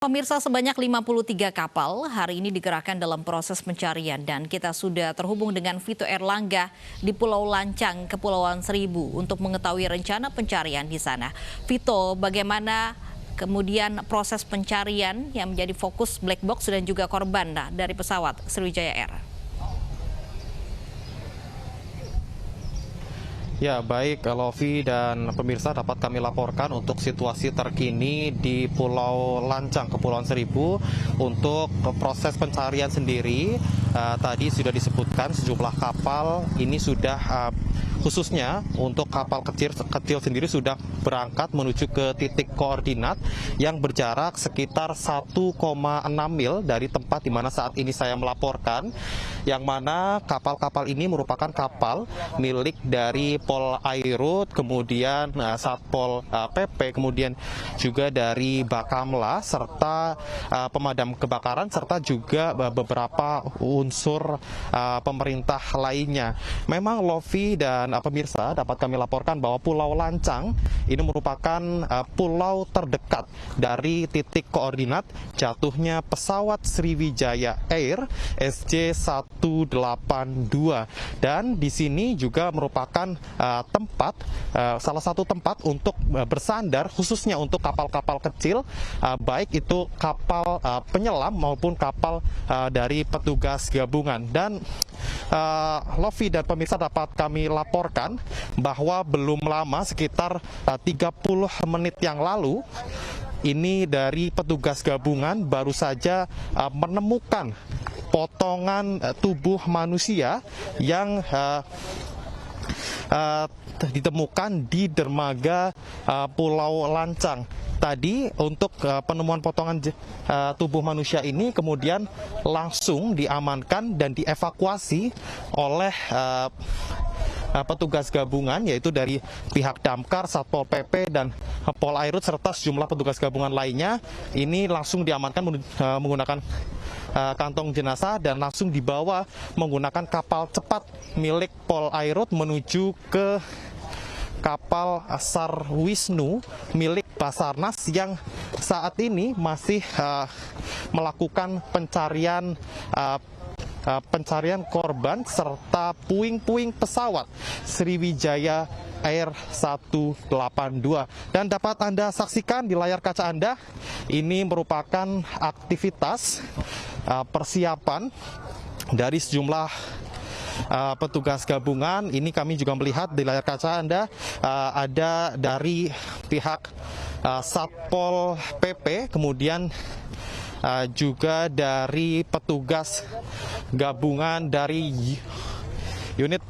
Pemirsa, sebanyak 53 kapal hari ini dikerahkan dalam proses pencarian dan kita sudah terhubung dengan Vito Erlangga di Pulau Lancang, Kepulauan Seribu untuk mengetahui rencana pencarian di sana. Vito, bagaimana kemudian proses pencarian yang menjadi fokus black box dan juga korban dari pesawat Sriwijaya Air? Ya, baik Lovi dan pemirsa, dapat kami laporkan untuk situasi terkini di Pulau Lancang, Kepulauan Seribu. Untuk proses pencarian sendiri, tadi sudah disebutkan sejumlah kapal ini sudah khususnya untuk kapal kecil sendiri sudah berangkat menuju ke titik koordinat yang berjarak sekitar 1,6 mil dari tempat di mana saat ini saya melaporkan, yang mana kapal-kapal ini merupakan kapal milik dari Pol Airut, kemudian Satpol PP, kemudian juga dari Bakamla serta pemadam kebakaran serta juga beberapa unsur pemerintah lainnya. Memang Lovi dan pemirsa, dapat kami laporkan bahwa Pulau Lancang ini merupakan pulau terdekat dari titik koordinat jatuhnya pesawat Sriwijaya Air SJ182, dan di sini juga merupakan salah satu tempat untuk bersandar khususnya untuk kapal-kapal kecil, baik itu kapal penyelam maupun kapal dari petugas gabungan. Dan Lovi dan pemirsa, dapat kami laporkan bahwa belum lama, sekitar 30 menit yang lalu, ini dari petugas gabungan baru saja menemukan potongan tubuh manusia yang ditemukan di dermaga Pulau Lancang. Tadi untuk penemuan potongan tubuh manusia ini kemudian langsung diamankan dan dievakuasi oleh petugas gabungan, yaitu dari pihak Damkar, Satpol PP, dan Pol Airut serta sejumlah petugas gabungan lainnya. Ini langsung diamankan menggunakan kantong jenazah dan langsung dibawa menggunakan kapal cepat milik Pol Airut menuju ke kapal Sarwisnu milik Basarnas yang saat ini masih melakukan pencarian korban serta puing-puing pesawat Sriwijaya Air 182. Dan dapat Anda saksikan di layar kaca Anda, ini merupakan aktivitas persiapan dari sejumlah petugas gabungan. Ini kami juga melihat di layar kaca Anda ada dari pihak Satpol PP, kemudian juga dari petugas gabungan dari unit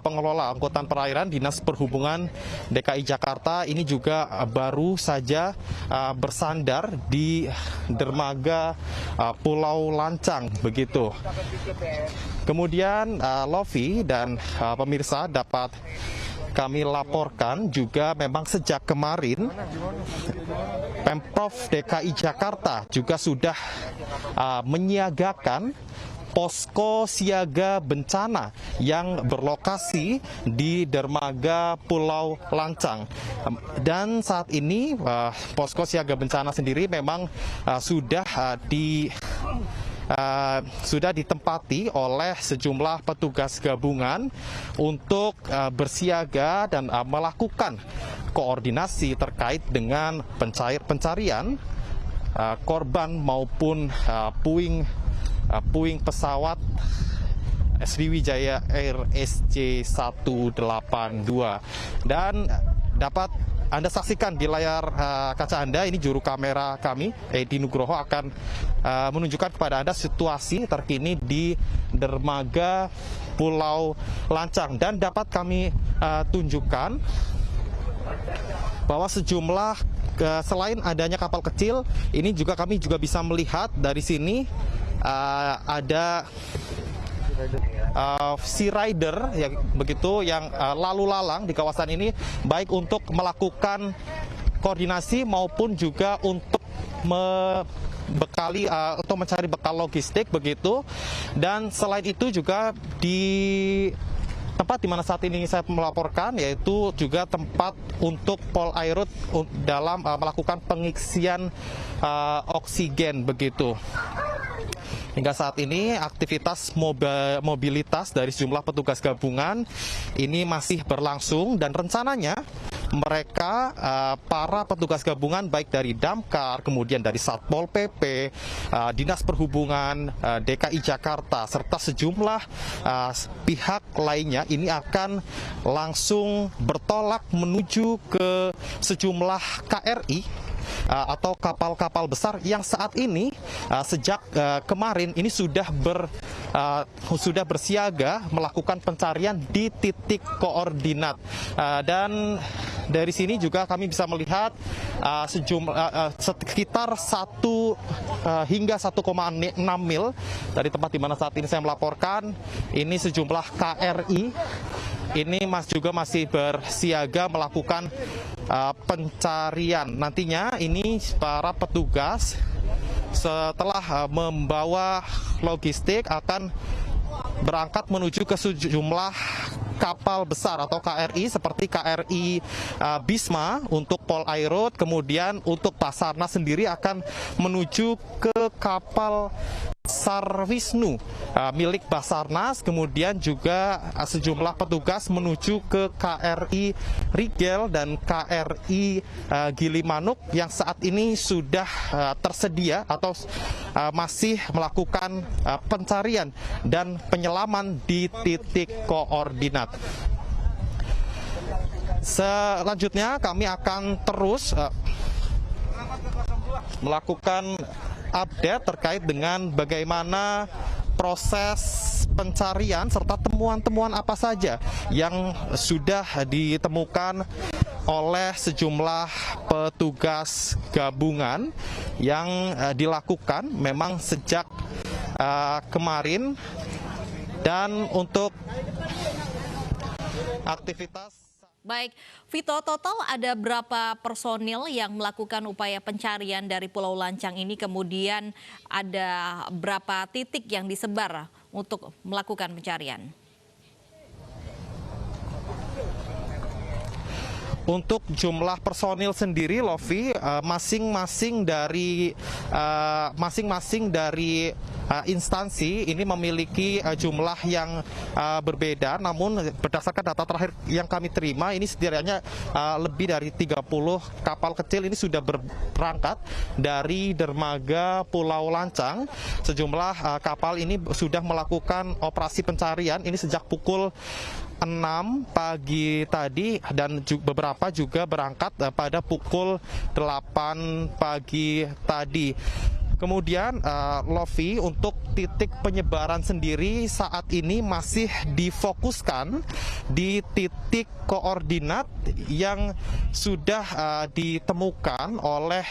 pengelola angkutan perairan Dinas Perhubungan DKI Jakarta. Ini juga baru saja bersandar di dermaga Pulau Lancang begitu. Kemudian Lovi dan pemirsa, dapat kami laporkan juga memang sejak kemarin Pemprov DKI Jakarta juga sudah menyiagakan posko siaga bencana yang berlokasi di dermaga Pulau Lancang. Dan saat ini posko siaga bencana sendiri memang sudah ditempati oleh sejumlah petugas gabungan untuk bersiaga dan melakukan koordinasi terkait dengan pencarian korban maupun puing pesawat Sriwijaya Air SJ182. Dan dapat Anda saksikan di layar kaca Anda, ini juru kamera kami, Edi Nugroho, akan menunjukkan kepada Anda situasi terkini di dermaga Pulau Lancang. Dan dapat kami tunjukkan bahwa sejumlah selain adanya kapal kecil, ini juga kami juga bisa melihat dari sini ada sea rider ya begitu yang lalu lalang di kawasan ini, baik untuk melakukan koordinasi maupun juga untuk atau mencari bekal logistik begitu. Dan selain itu juga tempat di mana saat ini saya melaporkan, yaitu juga tempat untuk Polairut dalam melakukan pengisian oksigen begitu. Hingga saat ini aktivitas mobilitas dari sejumlah petugas gabungan ini masih berlangsung, dan rencananya mereka, para petugas gabungan baik dari Damkar, kemudian dari Satpol PP, Dinas Perhubungan DKI Jakarta, serta sejumlah pihak lainnya ini akan langsung bertolak menuju ke sejumlah KRI atau kapal-kapal besar yang saat ini sejak kemarin ini sudah bersiaga melakukan pencarian di titik koordinat, dan dari sini juga kami bisa melihat sekitar 1 hingga 1,6 mil dari tempat di mana saat ini saya melaporkan, ini sejumlah KRI ini juga masih bersiaga melakukan pencarian. Nantinya ini para petugas setelah membawa logistik akan berangkat menuju ke sejumlah kapal besar atau KRI seperti KRI Bisma untuk Polairut, kemudian untuk Basarnas sendiri akan menuju ke kapal Sar Wisnu milik Basarnas, kemudian juga sejumlah petugas menuju ke KRI Rigel dan KRI Gilimanuk yang saat ini sudah tersedia atau masih melakukan pencarian dan penyelaman di titik koordinat. Selanjutnya kami akan terus melakukan update terkait dengan bagaimana proses pencarian serta temuan-temuan apa saja yang sudah ditemukan oleh sejumlah petugas gabungan yang dilakukan memang sejak kemarin. Dan untuk aktivitas Baik, Vito, total ada berapa personil yang melakukan upaya pencarian dari Pulau Lancang ini, kemudian ada berapa titik yang disebar untuk melakukan pencarian? Untuk jumlah personil sendiri, Lovi, masing-masing dari instansi ini memiliki jumlah yang berbeda. Namun berdasarkan data terakhir yang kami terima, ini setidaknya lebih dari 30 kapal kecil ini sudah berangkat dari dermaga Pulau Lancang. Sejumlah kapal ini sudah melakukan operasi pencarian ini sejak pukul 6 pagi tadi, dan beberapa juga berangkat pada pukul 8 pagi tadi. Kemudian Lovi, untuk titik penyebaran sendiri saat ini masih difokuskan di titik koordinat yang sudah ditemukan oleh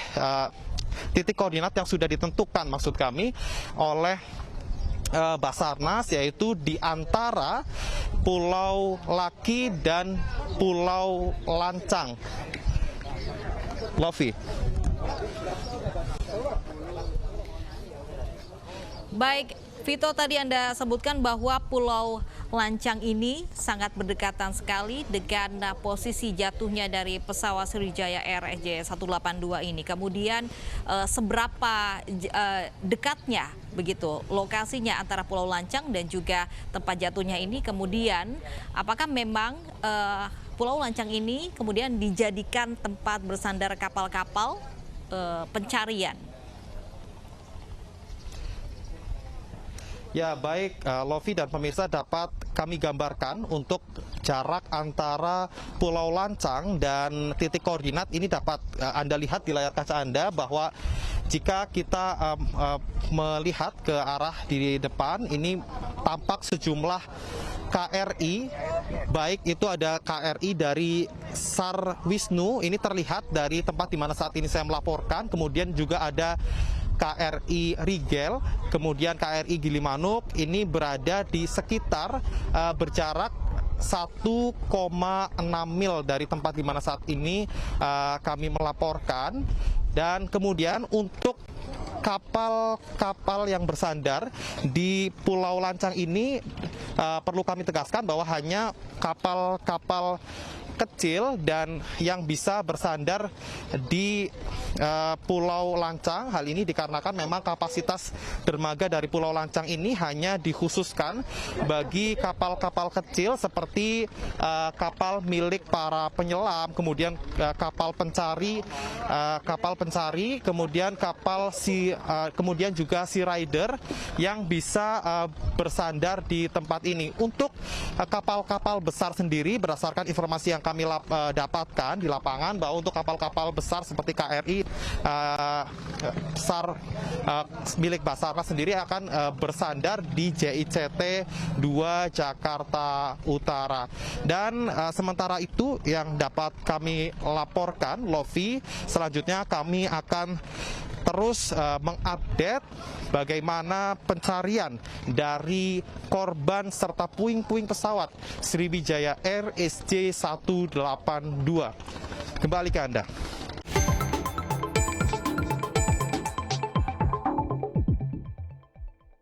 titik koordinat yang sudah ditentukan, maksud kami, oleh Basarnas, yaitu di antara Pulau Laki dan Pulau Lancang. Lovi. Baik, Vito, tadi Anda sebutkan bahwa Pulau Lancang ini sangat berdekatan sekali dengan posisi jatuhnya dari pesawat Sriwijaya Air SJ182 ini. Kemudian seberapa dekatnya begitu lokasinya antara Pulau Lancang dan juga tempat jatuhnya ini. Kemudian apakah memang Pulau Lancang ini kemudian dijadikan tempat bersandar kapal-kapal pencarian? Ya, baik, Lovi dan pemirsa, dapat kami gambarkan untuk jarak antara Pulau Lancang dan titik koordinat ini dapat Anda lihat di layar kaca Anda, bahwa jika kita melihat ke arah di depan ini tampak sejumlah KRI, baik itu ada KRI dari Sar Wisnu, ini terlihat dari tempat di mana saat ini saya melaporkan, kemudian juga ada KRI Rigel, kemudian KRI Gilimanuk, ini berada di sekitar berjarak 1,6 mil dari tempat di mana saat ini kami melaporkan. Dan kemudian untuk kapal-kapal yang bersandar di Pulau Lancang ini perlu kami tegaskan bahwa hanya kapal-kapal kecil dan yang bisa bersandar di Pulau Lancang. Hal ini dikarenakan memang kapasitas dermaga dari Pulau Lancang ini hanya dikhususkan bagi kapal-kapal kecil seperti kapal milik para penyelam, kemudian kapal pencari, kemudian kemudian juga sea rider yang bisa bersandar di tempat ini. Untuk kapal-kapal besar sendiri, berdasarkan informasi yang kami dapatkan di lapangan, bahwa untuk kapal-kapal besar seperti KRI milik Basarnas sendiri akan bersandar di JICT 2 Jakarta Utara. Dan sementara itu yang dapat kami laporkan, Lovi, selanjutnya kami akan terus mengupdate bagaimana pencarian dari korban serta puing-puing pesawat Sriwijaya Air SJ182. Kembali ke Anda.